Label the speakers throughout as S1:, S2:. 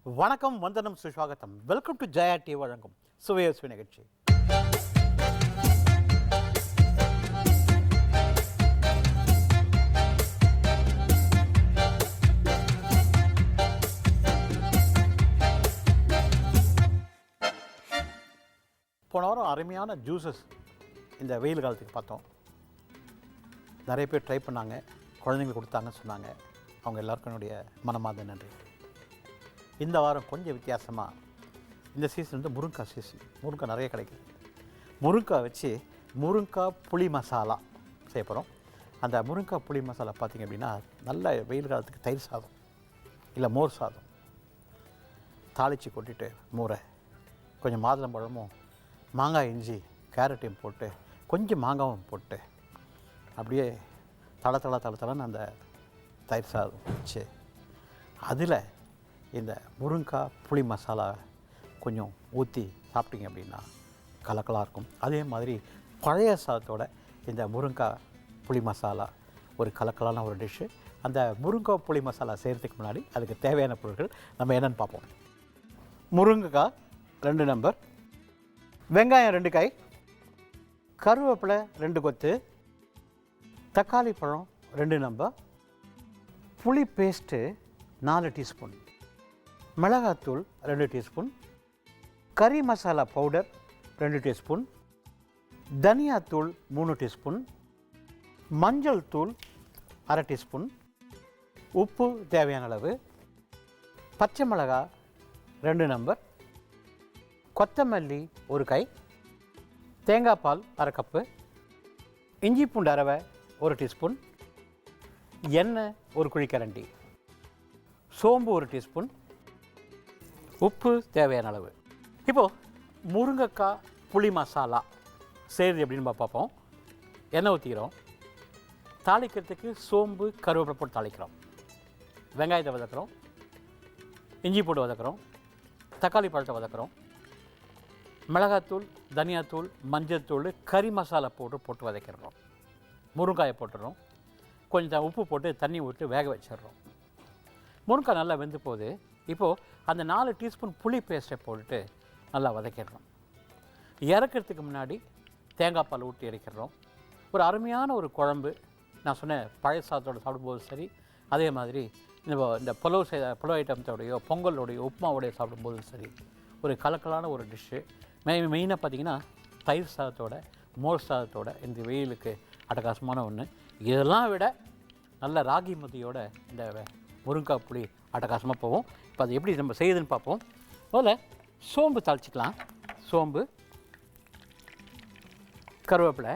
S1: வணக்கம், வந்தனம், சுஸ்வாகத்தம். Welcome to Jaya TV வழங்கும் சுவையோசுவை நிகழ்ச்சி. போன வாரம் அருமையான ஜூஸஸ் இந்த வெயில் காலத்துக்கு பார்த்தோம். நிறைய பேர் ட்ரை பண்ணாங்க, குழந்தைங்களுக்கு கொடுத்தாங்கன்னு சொன்னாங்க. அவங்க எல்லாருக்கும் என்னுடைய மனமார்ந்த நன்றி. இந்த வாரம் கொஞ்சம் வித்தியாசமாக, இந்த சீசன் வந்து முருங்கைக்காய் சீசன். முருங்கைக்காய் நிறைய கிடைக்குது. முருங்கைக்காய் வச்சு முருங்கைக்காய் புளி மசாலா செய்ய போகிறோம். அந்த முருங்கைக்காய் புளி மசாலா பார்த்திங்க அப்படின்னா, நல்ல வெயில் காலத்துக்கு தயிர் சாதம் இல்லை மோர் சாதம் தாளித்து கொட்டிட்டு மோரை கொஞ்சம் மாதுளம்பழமும் மாங்காய் இஞ்சி கேரட்டையும் போட்டு கொஞ்சம் மாங்காவும் போட்டு அப்படியே தளன்னு அந்த தயிர் சாதம் வச்சு அதில் இந்த முருங்கைக்காய் புளி மசாலா கொஞ்சம் ஊற்றி சாப்பிட்டீங்க அப்படின்னா கலக்கலாக இருக்கும். அதே மாதிரி பழைய சாதத்தோட இந்த முருங்கைக்காய் புளி மசாலா ஒரு கலக்கலான ஒரு டிஷ்ஷு. அந்த முருங்கைக்காய் புளி மசாலா செய்கிறதுக்கு முன்னாடி அதுக்கு தேவையான பொருட்கள் நம்ம என்னென்னு பார்ப்போம். முருங்கைக்காய் 2 நம்பர், வெங்காயம் 2 காய், கருவேப்பிலை 2 கொத்து, தக்காளி பழம் 2 நம்பர், புளி பேஸ்ட்டு 4 டீஸ்பூன், மிளகாத்தூள் 2 டீஸ்பூன், கறி மசாலா பவுடர் 2 டீஸ்பூன், தனியாத்தூள் 3 டீஸ்பூன், மஞ்சள் தூள் 1/2 டீஸ்பூன், உப்பு தேவையான அளவு, பச்சை மிளகாய் 2 நம்பர், கொத்தமல்லி 1 கை, தேங்காய் பால் 1/2 கப்பு, இஞ்சி பூண்டு அரவை 1 டீஸ்பூன், எண்ணெய் 1 குழிக்கரண்டி, சோம்பு 1 டீஸ்பூன், உப்பு தேவையான அளவு. இப்போது முருங்கைக்காய் புளி மசாலா செய்கிறது எப்படின்னு பார்ப்போம். எண்ணெய் ஊற்றிக்கிறோம். தாளிக்கிறதுக்கு சோம்பு கருவேப்பிலை போட்டு தாளிக்கிறோம். வெங்காயத்தை வதக்குறோம், இஞ்சி போட்டு வதக்குறோம், தக்காளி பழத்தை வதக்குறோம், மிளகாத்தூள் தனியாத்தூள் மஞ்சள் தூள் கறி மசாலா போட்டு வதக்கிடுறோம். முருங்காயை போட்டுடுறோம். கொஞ்சம் உப்பு போட்டு தண்ணி விட்டு வேக வச்சிடுறோம். முருங்காய் நல்லா வெந்து போகுது. இப்போது அந்த 4 டீஸ்பூன் புளி பேஸ்ட்டை போட்டுட்டு நல்லா வதக்கிடுறோம். இறக்கிறதுக்கு முன்னாடி தேங்காய் பால் ஊற்றி இறக்கிடுறோம். ஒரு அருமையான ஒரு குழம்பு. நான் சொன்னேன், பழைய சாதத்தோடு சாப்பிடும்போது சரி, அதே மாதிரி இந்த புலவு ஐட்டத்தோடையோ பொங்கலோடையோ உப்புமாவோடையோ சாப்பிடும்போது சரி, ஒரு கலக்கலான ஒரு டிஷ்ஷு. மெயினாக பார்த்திங்கன்னா தயிர் சாதத்தோட மோர் சாதத்தோட இந்த வெயிலுக்கு அட்டகாசமான ஒன்று. இதெல்லாம் விட நல்ல ராகி மதியோட இந்த முருங்கைக்காய் புளி அட்டகாசமாக போவோம். இப்போ அது எப்படி நம்ம செய்யுதுன்னு பார்ப்போம். முதல்ல சோம்பு தாளிச்சிக்கலாம். சோம்பு, கருவேப்பிலை,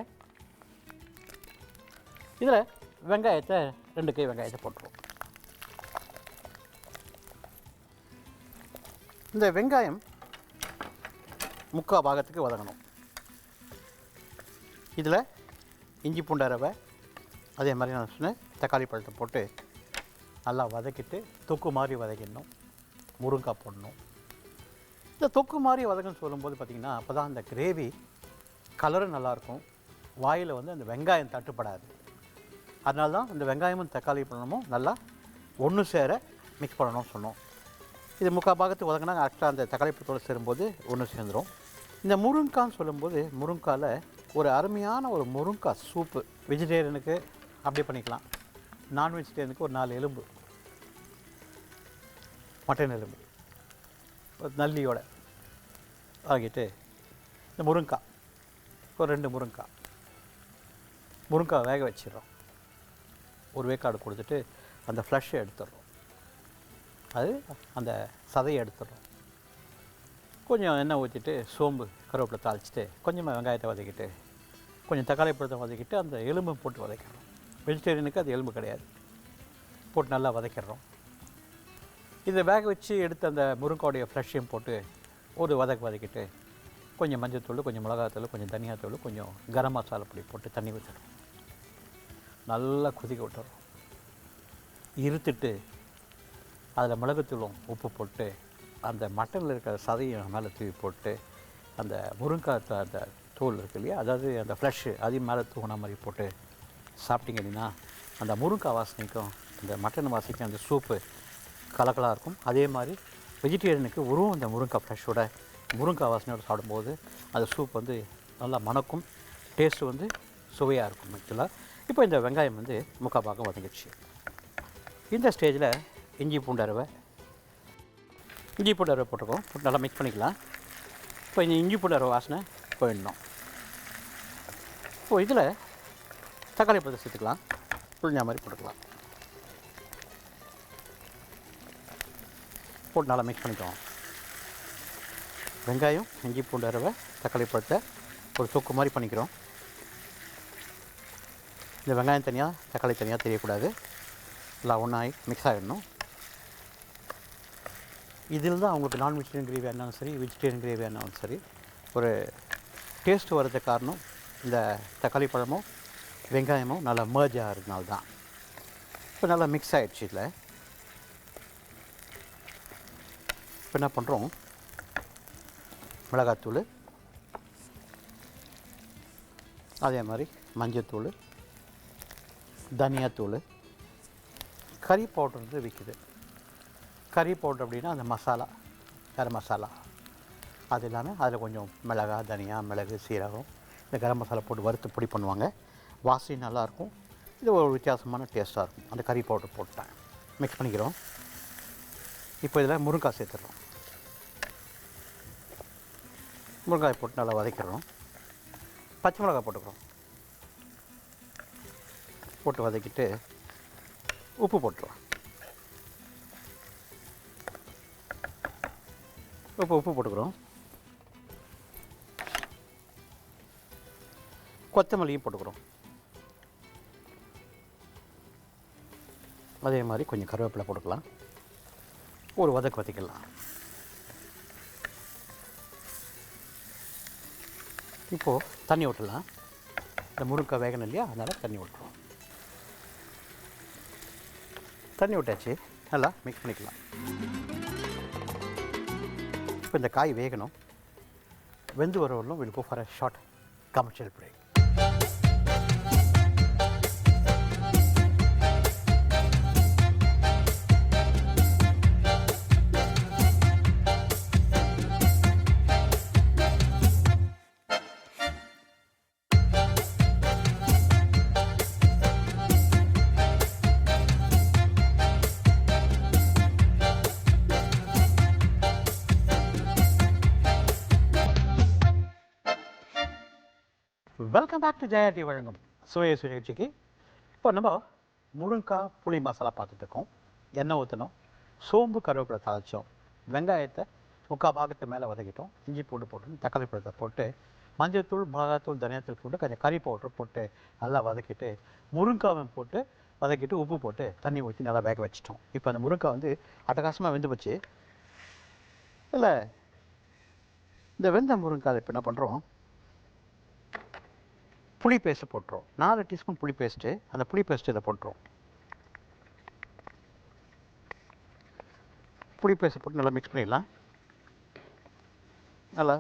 S1: இதில் வெங்காயத்தை 2 கை வெங்காயத்தை போட்டுருவோம். இந்த வெங்காயம் 3/4 பாகத்துக்கு வதங்கணும். இதில் இஞ்சி பூண்டு அரவை, அதே மாதிரி நான் சொன்னேன் தக்காளி பழத்தை போட்டு நல்லா வதக்கிட்டு தொக்கு மாதிரி வதக்கிடணும். முருங்கைக்காய் போடணும். இந்த தொக்கு மாதிரி வதக்குன்னு சொல்லும்போது பார்த்திங்கன்னா, அப்போ தான் அந்த கிரேவி கலரும் நல்லாயிருக்கும், வாயில் வந்து அந்த வெங்காயம் தட்டுப்படாது. அதனால தான் இந்த வெங்காயமும் தக்காளி பழமும் நல்லா ஒன்று சேர மிக்ஸ் பண்ணணும்னு சொன்னோம். இது 3/4 பாகத்துக்கு வதங்கினா கரெக்டாக அந்த தக்காளி பழத்தோடு சேரும்போது ஒன்று சேர்ந்துடும். இந்த முருங்கைக்கான்னு சொல்லும்போது முருங்கைக்காயில் ஒரு அருமையான ஒரு முருங்கைக்காய் சூப்பு. வெஜிடேரியனுக்கு அப்படியே பண்ணிக்கலாம். நான் வெஜிடேரியனுக்கு ஒரு 4 எலும்பு, மட்டன் எலும்பு ஒரு நல்லியோட ஆகிட்டு, இந்த முருங்கைக்காய் ஒரு 2 முருங்கைக்காய் வேக வச்சிடுறோம். ஒரு வேக்காடு கொடுத்துட்டு அந்த ஃப்ளஷ்ஷை எடுத்துடுறோம். அது அந்த சதையை எடுத்துடுறோம். கொஞ்சம் எண்ணெய் ஊற்றிட்டு சோம்பு கருவேப்பிலை தாளிச்சிட்டு கொஞ்சமாக வெங்காயத்தை வதக்கிட்டு கொஞ்சம் தக்காளி பழத்தை வதக்கிட்டு அந்த எலும்பை போட்டு வதக்கிடுறோம். வெஜிடேரியனுக்கு அது எலும்பு கிடையாது. போட்டு நல்லா வதக்கிடுறோம். இதை வேக வச்சு எடுத்து அந்த முருங்கையோடைய ஃப்ளஷ்ஷையும் போட்டு ஒரு வதக்கிட்டு கொஞ்சம் மஞ்சள் தூள், கொஞ்சம் மிளகாத்தூள், கொஞ்சம் தனியாத்தூள், கொஞ்சம் கரம் மசாலா பொடி போட்டு தண்ணி ஊற்றிடுறோம். நல்லா கொதிக்க விட்டுறோம். இருத்துட்டு அதில் மிளகுத்தூளும் உப்பு போட்டு அந்த மட்டனில் இருக்கிற சதையை மேலே தூவி போட்டு அந்த முருங்கைக்காய் அந்த தோல் இருக்கு இல்லையா, அதாவது அந்த ஃப்ளஷ்ஷு அதையும் மேலே தூங்கின மாதிரி போட்டு சாப்பிட்டிங்க அப்படின்னா அந்த முருங்கைக்காய் வாசனைக்கும் அந்த மட்டன் வாசனைக்கும் அந்த சூப்பு கலக்கலாக இருக்கும். அதே மாதிரி வெஜிடேரியனுக்கு இந்த முருங்கைக்காய் ஃப்ரெஷ்ஷோட முருங்கைக்காய் வாசனையோடு சாப்பிடும்போது அந்த சூப் வந்து நல்லா மணக்கும், டேஸ்ட்டு வந்து சுவையாக இருக்கும் ஆக்சுவலாக. இப்போ இந்த வெங்காயம் வந்து முக்கால் பாகம் வதங்கிடுச்சு. இந்த ஸ்டேஜில் இஞ்சி பூண்டு அரைவை போட்டுருக்கோம், போட்டு நல்லா மிக்ஸ் பண்ணிக்கலாம். இப்போ இந்த இஞ்சி பூண்டு அரைவை வாசனை போயிடணும். இப்போ இதில் தக்காளி பழத்தை சேர்த்துக்கலாம், புளிஞ்சா மாதிரி போட்டுக்கலாம். போட்டு நல்லா மிக்ஸ் பண்ணிக்குவோம். வெங்காயம், இஞ்சி பூண்டு அரைவை, தக்காளி பழத்தை ஒரு தொக்கு மாதிரி பண்ணிக்கிறோம். இந்த வெங்காயம் தனியாக தக்காளி தனியாக தெரியக்கூடாது, எல்லாம் ஒன்றாகி மிக்ஸ் ஆகிடணும். இதில் தான் அவங்களுக்கு நான் வெஜிடேரியன் கிரேவியாக இருந்தாலும் சரி, வெஜிடேரியன் கிரேவியாக இருந்தாலும் சரி, ஒரு டேஸ்ட்டு வர்றதுக்கு காரணம் இந்த தக்காளி பழமும் வெங்காயமும் நல்லா மர்ஜ் ஆகிறதுனால தான். இப்போ நல்லா மிக்ஸ் ஆகிடுச்சு. இதில் இப்போ என்ன பண்ணுறோம், மிளகாத்தூள், அதே மாதிரி மஞ்சத்தூள், தனியாத்தூள், கறி பவுடர் வந்து விற்குது. கறி பவுடர் அப்படின்னா அந்த மசாலா, கரம் மசாலா, அது இல்லாமல் அதில் கொஞ்சம் மிளகா, தனியா, மிளகு, சீரகம், இந்த கரம் மசாலா போட்டு வறுத்து பொடி பண்ணுவாங்க. வாசனை நல்லாயிருக்கும். இது ஒரு வித்தியாசமான டேஸ்ட்டாக இருக்கும். அந்த கறி பவுடர் போட்டேன், மிக்ஸ் பண்ணிக்கிறோம். இப்போ இதில் முருங்காய் சேர்த்துடுறோம். முருங்காய் போட்டு நல்லா வதக்கிடுறோம். பச்சை மிளகாய் போட்டுக்கிறோம். போட்டு வதக்கிட்டு உப்பு போட்டுருவோம். உப்பு போட்டுக்கிறோம். கொத்தமல்லியும் போட்டுக்கிறோம். அதே மாதிரி கொஞ்சம் கருவேப்பிலை போட்டுக்கலாம். ஒரு வதக்கலாம். இப்போது தண்ணி விட்டுடலாம். இந்த முருங்கை வேகணும் இல்லையா, அதனால் தண்ணி விட்டுருவோம். தண்ணி விட்டாச்சு, நல்லா மிக்ஸ் பண்ணிக்கலாம். இப்போ இந்த காய் வேகணும். வெந்து வரவரையும் we'll go for a short commercial break. Welcome back to Jaya TV வழங்கும் சுவையை சுழற்சிக்கு. இப்போ நம்ம முருங்கைக்காய் புளி மசாலா பார்த்துட்ருக்கோம். எண்ணெய் ஊற்றணும், சோம்பு கருவேப்பிலை தாளித்தோம், வெங்காயத்தை முக்கால் பாகத்து மேலே வதக்கிட்டோம், இஞ்சி பூண்டு போட்டு தக்காளி பழத்தை போட்டு மஞ்சள்தூள், மிளகாத்தூள், தனியாத்தூள் போட்டு கொஞ்சம் கறி பவுடர் போட்டு நல்லா வதக்கிட்டு முருங்காவை போட்டு வதக்கிட்டு உப்பு போட்டு தண்ணி ஊற்றி நல்லா வேக வச்சிட்டோம். இப்போ அந்த முருங்காய் வந்து அட்டகாசமாக வெந்து போச்சு. இல்லை இந்த வெந்த முருங்காய் இப்போ என்ன பண்ணுறோம், புளி பேஸ்ட்டு போட்டுரும். 4 டீஸ்பூன் புளி பேஸ்ட்டு, அந்த புளி பேஸ்ட்டு இதை போட்டுரும். புளி பேஸ்ட்டு போட்டு நல்லா மிக்ஸ் பண்ணிடலாம். நல்லா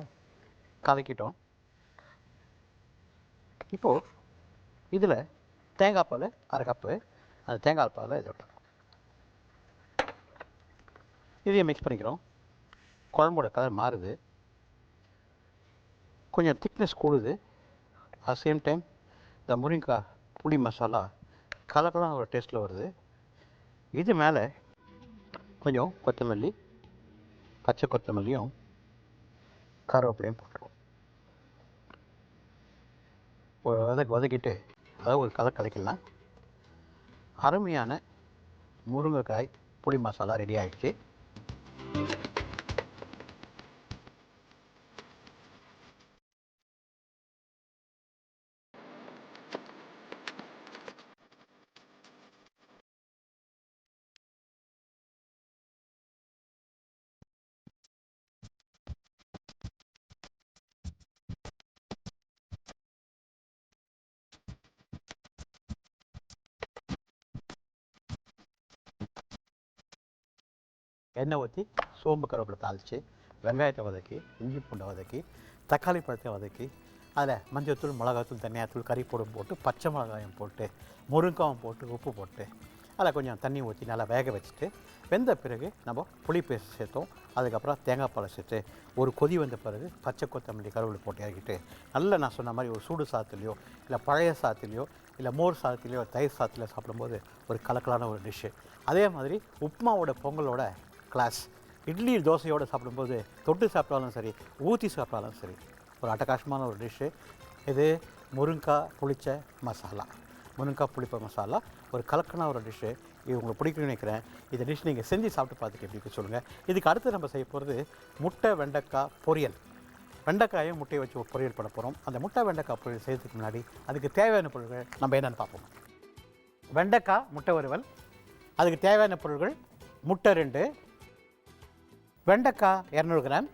S1: கலக்கிட்டோம். இப்போது இதில் தேங்காய் பால் 1/2 கப்பு, அந்த தேங்காய் பால் இதை விட்டோம். இதையும் மிக்ஸ் பண்ணிக்கிறோம். குழம்போட கலர் மாறுது, கொஞ்சம் திக்னஸ் கூடுது. அட் சேம் டைம் இந்த முருங்கைக்காய் புளி மசாலா கலக்கலான ஒரு டேஸ்ட்டில் வருது. இது மேலே கொஞ்சம் கொத்தமல்லி, பச்சை கொத்தமல்லியும் கருவேப்பிலையும் போட்டுருவோம். ஒரு வதக்கிட்டு அதாவது ஒரு கலக்கலாம். அருமையான முருங்கைக்காய் புளி மசாலா ரெடி ஆகிடுச்சு. எண்ணெய் ஊற்றி சோம்பு கருவேப்பிலை தாளித்து வெங்காயத்தை வதக்கி, இஞ்சி பூண்டை வதக்கி, தக்காளி பழத்தை வதக்கி, அதில் மஞ்சள்தூள், மிளகாத்தூள், தனியாத்தூள், கறி போட்டு பச்சை மிளகாயம் போட்டு, முருங்காயும் போட்டு, உப்பு போட்டு அதில் கொஞ்சம் தண்ணி ஊற்றி நல்லா வேக வச்சுட்டு வெந்த பிறகு நம்ம புளி பேஸ்ட் சேர்த்தோம். அதுக்கப்புறம் தேங்காய் பாலை சேர்த்து ஒரு கொதி வந்த பிறகு பச்சை கொத்தமல்லி கருவேப்பிலை போட்டு இறக்கிட்டு நல்லா நான் சொன்ன மாதிரி ஒரு சூடு சாதத்துலையோ இல்லை பழைய சாதத்துலையோ இல்லை மோர் சாதத்துலையோ தயிர் சாதத்துலையோ சாப்பிடும்போது ஒரு கலக்கலான ஒரு டிஷ்ஷு. அதே மாதிரி உப்புமாவோட பொங்கலோட கிளாஸ், இட்லி தோசையோடு சாப்பிடும்போது தொட்டு சாப்பிட்டாலும் சரி ஊற்றி சாப்பிட்டாலும் சரி ஒரு அட்டகாசமான ஒரு டிஷ்ஷு. இது முருங்கைக்காய் புளிச்ச மசாலா, முருங்கைக்காய் புளிப்ப மசாலா ஒரு கலக்கலான ஒரு டிஷ்ஷு. இது உங்களுக்கு பிடிக்கும்னு நினைக்கிறேன். இந்த டிஷ் நீங்கள் செஞ்சு சாப்பிட்டு பார்த்துட்டு எப்படி சொல்லுங்கள். இதுக்கு அடுத்து நம்ம செய்ய போகிறது முட்டை வெண்டைக்காய் பொரியல். வெண்டைக்காயும் முட்டையை வச்சு ஒரு பொரியல் பண்ண போகிறோம். அந்த முட்டை வெண்டைக்காய் பொரியல் செய்யறதுக்கு முன்னாடி அதுக்கு தேவையான பொருட்கள் நம்ம என்னென்னு பார்ப்போம். வெண்டைக்காய் முட்டை வறுவல், அதுக்கு தேவையான பொருட்கள் முட்டை 2, வெண்டைக்காய் 200 கிராம்,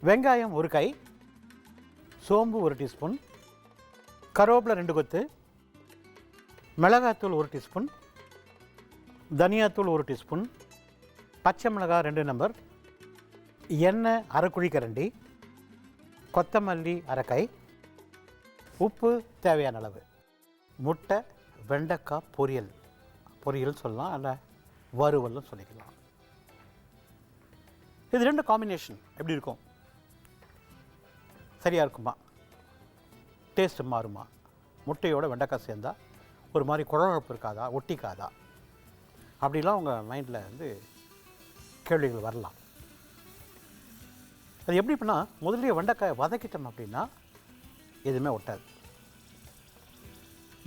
S1: வெங்காயம் 1 கை, சோம்பு 1 டீஸ்பூன், கருவேப்பிலை 2 கொத்து, மிளகாத்தூள் 1 டீஸ்பூன், தனியாத்தூள் 1 டீஸ்பூன், பச்சை மிளகாய் 2 நம்பர், எண்ணெய் அரை குழிக்கரண்டி, கொத்தமல்லி அரை கை, உப்பு தேவையான அளவு. முட்டை வெண்டைக்காய் பொரியல் சொல்லலாம், இல்லை வறுவல்னு சொல்லிக்கலாம். இது 2 காம்பினேஷன் எப்படி இருக்கும்? சரியாக இருக்குமா? டேஸ்ட்டு மாறுமா? முட்டையோட வெண்டைக்காய் சேர்ந்தா ஒரு மாதிரி குழகுழப்பு இருக்காதா, ஒட்டிக்காதா? அப்படிலாம் உங்கள் மைண்டில் வந்து கேள்விகள் வரலாம். அது எப்படி பண்ணால் முதல்ல வெண்டைக்காயை வதக்கிட்டோம் அப்படின்னா எதுவுமே ஒட்டாது.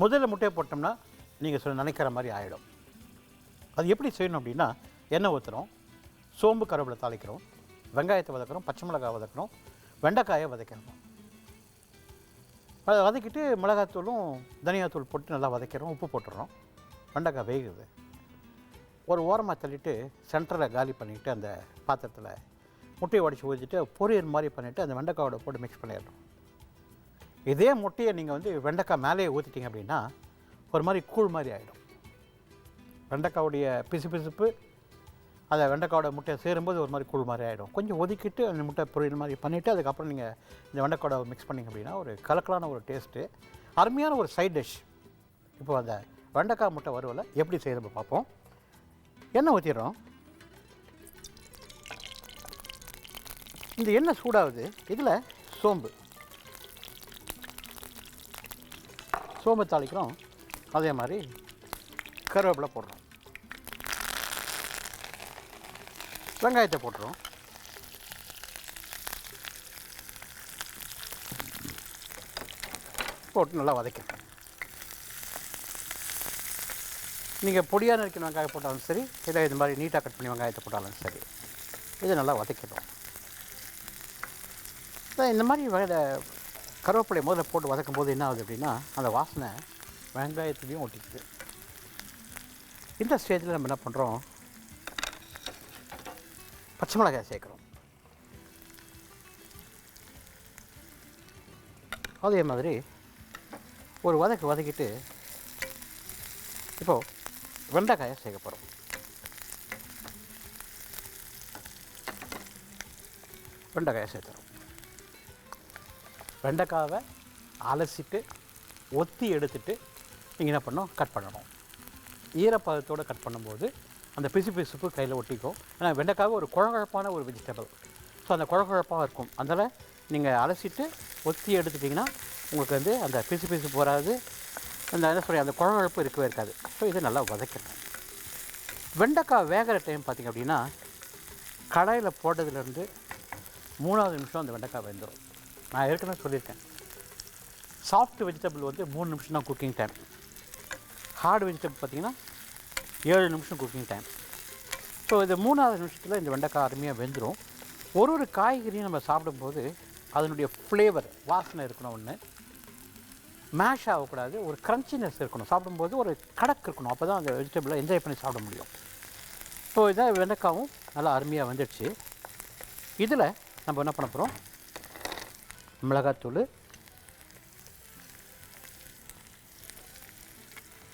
S1: முதல்ல முட்டையை போட்டோம்னா நீங்கள் நினைக்கிற மாதிரி ஆகிடும். அது எப்படி செய்யணும் அப்படின்னா எண்ணெய் ஊற்றுறோம், சோம்பு கருவேப்பிலை தாளிக்கிறோம், வெங்காயத்தை வதக்கிறோம், பச்சை மிளகாய் வதக்கிறோம், வெண்டைக்காயை வதக்கிறோம். அதை வதக்கிட்டு மிளகாத்தூளும் தனியாத்தூள் போட்டு நல்லா வதக்கிறோம், உப்பு போட்டுடுறோம். வெண்டைக்காய் வேகுது. ஒரு ஓரமாக தள்ளிட்டு சென்டரில் காலி பண்ணிவிட்டு அந்த பாத்திரத்தில் முட்டையை உடச்சி ஊற்றிட்டு பொரியல் மாதிரி பண்ணிவிட்டு அந்த வெண்டைக்காயோட போட்டு மிக்ஸ் பண்ணிடணும். இதே முட்டையை நீங்கள் வந்து வெண்டைக்காய் மேலேயே ஊற்றிட்டீங்க அப்படின்னா ஒரு மாதிரி கூழ் மாதிரி ஆகிடும். வெண்டைக்காவுடைய பிசுப்பு அதை வெண்டைக்காவோட முட்டையை சேரும்போது ஒரு மாதிரி கூழ் மாதிரி ஆகிடும். கொஞ்சம் ஒதுக்கிட்டு அந்த முட்டை பொரியல் மாதிரி பண்ணிவிட்டு அதுக்கப்புறம் நீங்கள் இந்த வெண்டைக்காவோட மிக்ஸ் பண்ணிங்க அப்படின்னா ஒரு கலக்கலான ஒரு டேஸ்ட்டு, அருமையான ஒரு சைட் டிஷ். இப்போ அந்த வெண்டைக்காய் முட்டை வறுவலை எப்படி செய்யறது பார்ப்போம். எண்ணெய் ஊற்றிடுறோம். இந்த எண்ணெய் சூடாகுது. இதில் சோம்பு தாளிக்கிறோம். அதே மாதிரி கருவேப்பிலை போடுறோம், வெங்காயத்தை போட்டுறோம். போட்டு நல்லா வதக்கிறோம். நீங்கள் பொடியாக நறுக்கின வெங்காயம் போட்டாலும் சரி, இல்லை இது மாதிரி நீட்டாக கட் பண்ணி வெங்காயத்தை போட்டாலும் சரி, இதை நல்லா வதக்கிடுறோம். இந்த மாதிரி கருவேப்பிலையை முதல்ல போட்டு வதக்கும் போது என்ன ஆகுது அப்படின்னா அந்த வாசனை வெங்காயத்துலேயும் ஒட்டிக்குது. இந்த ஸ்டேஜில் நம்ம என்ன பண்ணுறோம், பச்சை மிளகாய் சேர்க்குறோம். அதே மாதிரி ஒரு வதக்கிட்டு இப்போது வெண்டைக்காயை சேர்க்க போகிறோம். வெண்டைக்காயை சேர்த்துறோம். வெண்டைக்காவை அலசிட்டு ஒத்தி எடுத்துட்டு நீங்கள் என்ன பண்ணணும், கட் பண்ணணும். ஈரப்பதத்தோடு கட் பண்ணும்போது அந்த பிசுப்பு கையில் ஒட்டிக்கும். ஏன்னா வெண்டைக்காய் ஒரு குழகுழப்பான ஒரு வெஜிடபிள். ஸோ அந்த குழகுழப்பாக இருக்கும். அதனால் நீங்கள் அலசிட்டு ஒத்தி எடுத்துட்டிங்கன்னா உங்களுக்கு வந்து அந்த பிசுப்பு வராது, அந்த அந்த குழகுழப்பு இருக்கவே இருக்காது. ஸோ இதை நல்லா வதக்கணும். வெண்டைக்காய் வேகிற டைம் பார்த்திங்க அப்படின்னா கடாயில் போட்டதுலேருந்து 3வது நிமிஷம் அந்த வெண்டைக்காய் வெந்துடும். நான் ஏற்கனவே சொல்லியிருக்கேன், சாஃப்ட் வெஜிடபிள் வந்து 3 நிமிஷம் தான் குக்கிங் டைம். ஹார்ட் வெஜிடபிள் பார்த்திங்கன்னா 7 நிமிஷம் குக்கிங் டைம். ஸோ இது 3வது நிமிஷத்தில் இந்த வெண்டைக்காய் அருமையாக வெந்துடும். ஒரு காய்கறியும் நம்ம சாப்பிடும்போது அதனுடைய ஃப்ளேவர் வாசனை இருக்கணும். ஒன்று மேஷ் ஆகக்கூடாது, ஒரு க்ரன்ச்சினஸ் இருக்கணும். சாப்பிடும்போது ஒரு கடக்கு இருக்கணும். அப்போ தான் அந்த வெஜிடபிளை என்ஜாய் பண்ணி சாப்பிட முடியும். ஸோ இதான் வெண்டைக்காவும் நல்லா அருமையாக வந்துடுச்சு. இதில் நம்ம என்ன பண்ண போகிறோம், மிளகாத்தூள்,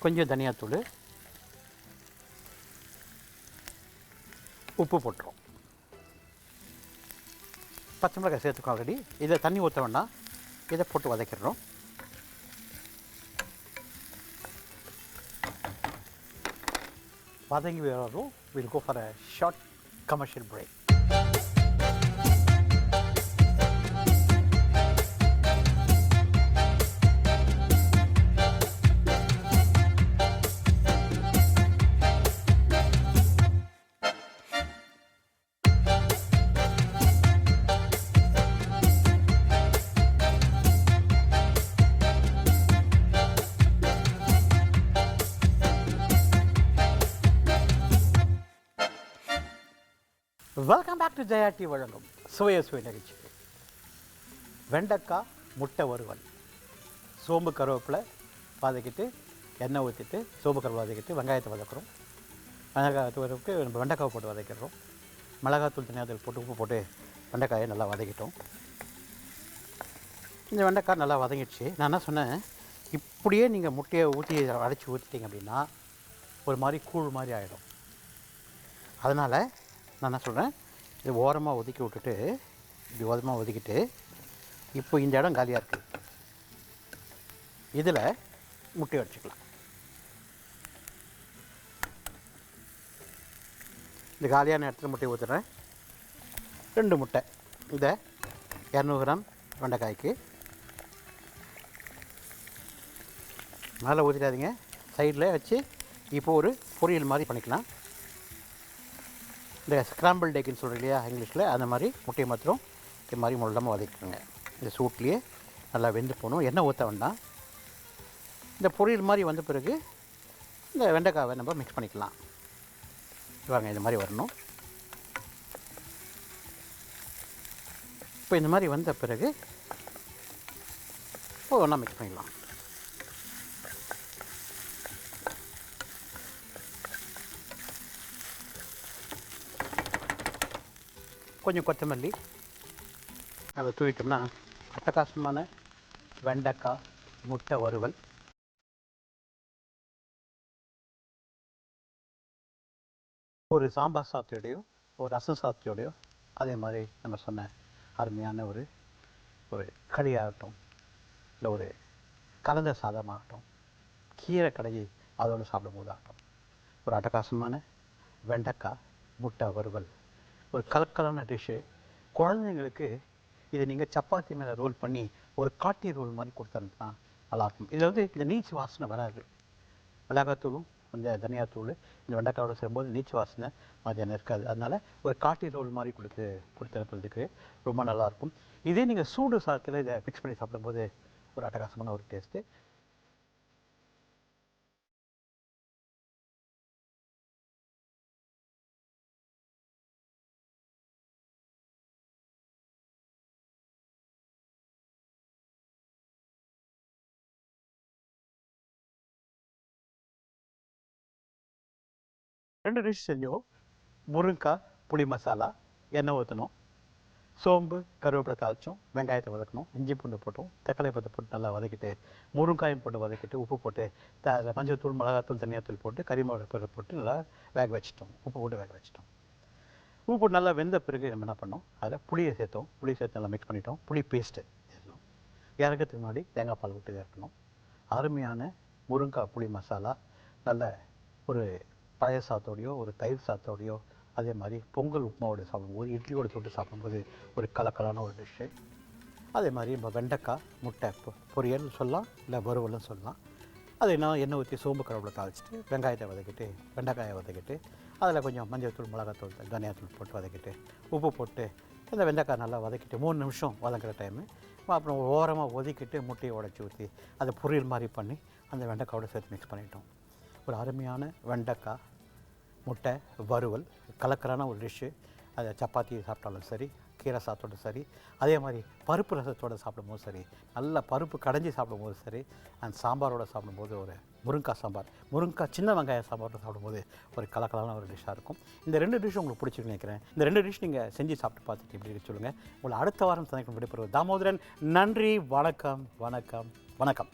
S1: கொஞ்சம் தனியாத்தூள், உப்பு போட்டுரும். பச்சை மிளகாய் சேர்த்துக்கோ ஆல்ரெடி. இதை தண்ணி ஊற்ற வேண்டாம், இதை போட்டு வதக்கிடுறோம். வதங்கி வரும். Will go for a short commercial break. Welcome back to Jaya TV வழங்கும் சுவைய சுவை நிகழ்ச்சி. வெண்டைக்காய் முட்டை வறுவல். சோம்பு கருவேப்பிலை வதக்கிட்டு எண்ணெய் ஊற்றிட்டு சோம்பு கருவேப்பிலை வதக்கிட்டு வெங்காயத்தை வதக்குறோம். வெங்காயத்தை வதக்கு நம்ம வெண்டைக்காவை போட்டு வதக்கிடுறோம். மிளகாத்தூள் தனியாத்தூள் போட்டு உப்பு போட்டு வெண்டைக்காயை நல்லா வதக்கிட்டோம். இந்த வெண்டைக்காய் நல்லா வதங்கிடுச்சு. நான் என்ன சொன்னேன், இப்படியே நீங்கள் முட்டையை ஊற்றி அடைச்சி ஊற்றிட்டீங்க அப்படின்னா ஒரு மாதிரி கூழ் மாதிரி ஆகிடும். அதனால் நான் என்ன சொல்கிறேன், இது ஓரமாக ஒதுக்கி விட்டுட்டு இப்படி ஓரமாக ஒதுக்கிட்டு இப்போ இந்த இடம் காலியாக இருக்குது, இதில் முட்டையை அடிச்சுக்கலாம். இந்த காலியான இடத்துல முட்டையை ஊற்றுறேன். 2 முட்டை. இதை 200 கிராம் வெண்டைக்காய்க்கு மேலே ஊற்றிடாதீங்க, சைடில் வச்சு இப்போ ஒரு பொரியல் மாதிரி பண்ணிக்கலாம். இந்த ஸ்க்ராம்பிள் டேக்குன்னு சொல்கிறீங்க இல்லையா இங்கிலீஷில், அந்த மாதிரி முட்டையை மாத்திரம் இது மாதிரி முள்ளமாக வதக்கிக்கோங்க. இந்த சூட்லேயே நல்லா வெந்து போகணும், எண்ணெய் ஊற்ற வேண்டாம். இந்த பொரியல் மாதிரி வந்த பிறகு இந்த வெண்டைக்காவை நம்ம மிக்ஸ் பண்ணிக்கலாம். வாங்க, இந்த மாதிரி வரணும். இப்போ இந்த மாதிரி வந்த பிறகு ஒன்றா மிக்ஸ் பண்ணிக்கலாம். கொஞ்சம் கொத்தமல்லி அதை தூவிட்டோம்னா அட்டகாசமான வெண்டைக்காய் முட்டை வறுவல். ஒரு சாம்பார் சாதத்தோடையோ ஒரு ரசம் சாதத்தோடையோ அதே மாதிரி நம்ம சொன்ன அருமையான ஒரு களியாகட்டும், இல்லை ஒரு கலந்த சாதமாகட்டும், கீரை கடையை அதோடு சாப்பிடும் போதாகட்டும், ஒரு அட்டகாசமான வெண்டைக்காய் முட்டை வறுவல் ஒரு கலக்கலான டிஷ்ஷு. குழந்தைங்களுக்கு இதை நீங்கள் சப்பாத்தி மேலே ரோல் பண்ணி ஒரு காட்டி ரோல் மாதிரி கொடுத்தா நல்லாயிருக்கும். இதில் இந்த நீச்சு வாசனை வராது. மிளகாத்தூளும் இந்த தனியாத்தூள் இந்த வெண்டைக்காயோட சேரும்போது நீச்சு வாசனை மாதிரியான இருக்காது. அதனால் ஒரு காட்டி ரோல் மாதிரி கொடுத்துறதுக்கு ரொம்ப நல்லாயிருக்கும். இதே நீங்கள் சூடு சாதத்தில் இதை மிக்ஸ் பண்ணி சாப்பிடும்போது ஒரு அட்டகாசமான ஒரு டேஸ்ட்டு. ரெண்டு டிஷ் செஞ்சோம். முருங்கைக்காய் புளி மசாலா, எண்ணெய் ஊற்றணும், சோம்பு கருவேப்பிலை தாளித்தோம், வெங்காயத்தை வதக்கணும், இஞ்சி பூண்டு போட்டோம், தக்காளி பழத்தை போட்டு நல்லா வதக்கிட்டு முருங்காயும் போட்டு வதக்கிட்டு உப்பு போட்டு மஞ்சள் தூள் மிளகாத்தூள் தனியாத்தூள் போட்டு கறிமிளகு போட்டு நல்லா வேக வச்சிட்டோம். உப்பு போட்டு வேக வச்சிட்டோம். உப்பு போட்டு நல்லா வெந்த பிறகு நம்ம என்ன பண்ணோம், அதில் புளியை சேர்த்தோம். புளி சேர்த்து நல்லா மிக்ஸ் பண்ணிட்டோம். புளி பேஸ்ட்டு சேர்த்தோம். இறக்கிறதுக்கு முன்னாடி தேங்காய் பால் விட்டு இறக்கணும். அருமையான முருங்கைக்காய் புளி மசாலா நல்ல ஒரு பழைய சாதத்தோடையோ ஒரு தயிர் சாதத்தோடையோ அதே மாதிரி பொங்கல் உப்புமாவோட சாப்பிடும்போது இட்லியோடு தொட்டு சாப்பிடும்போது ஒரு கலக்கலான ஒரு டிஷ்ஷு. அதே மாதிரி நம்ம வெண்டைக்காய் முட்டை பொரியல் சொல்லலாம், இல்லை வறுவல்னு சொல்லலாம். அது எண்ணெய் ஊற்றி சோம்பு கருவேப்பிலை தாளிச்சிட்டு வெங்காயத்தை வதக்கிட்டு வெண்டைக்காயை வதக்கிட்டு அதில் கொஞ்சம் மஞ்சள் தூள் மிளகாத்தூள் தனியாத்தூள் போட்டு வதக்கிட்டு உப்பு போட்டு இந்த வெண்டைக்காய் நல்லா வதக்கிட்டு 3 நிமிஷம் வதங்குற டைமு அப்புறம் ஓரமாக ஒதுக்கிட்டு முட்டையை உடச்சி ஊற்றி அதை பொரியல் மாதிரி பண்ணி அந்த வெண்டைக்காயோட சேர்த்து மிக்ஸ் பண்ணிட்டோம். ஒரு அருமையான வெண்டைக்காய் முட்டை வறுவல் கலக்கலான ஒரு டிஷ்ஷு. அதை சப்பாத்தி சாப்பிட்டாலும் சரி, கீரை சாப்பிட்டோட சரி, அதே மாதிரி பருப்பு ரசத்தோடு சாப்பிடும்போது சரி, நல்ல பருப்பு கடைஞ்சி சாப்பிடும்போது சரி, அந்த சாம்பாரோடு சாப்பிடும்போது ஒரு முருங்கைக்காய் சாம்பார், முருங்கைக்காய் சின்ன வெங்காய சாம்பாரோடு சாப்பிடும்போது ஒரு கலக்கலான ஒரு டிஷ்ஷாக இருக்கும். இந்த 2 டிஷ்ஷும் உங்களுக்கு பிடிச்சிருக்குன்னு நினைக்கிறேன். இந்த 2 டிஷ் நீங்கள் செஞ்சு சாப்பிட்டு பார்த்துட்டு எப்படி சொல்லுங்கள். உங்களை அடுத்த வாரம் சந்திக்கும் விடைபெறுவது தாமோதரன். நன்றி, வணக்கம், வணக்கம், வணக்கம்.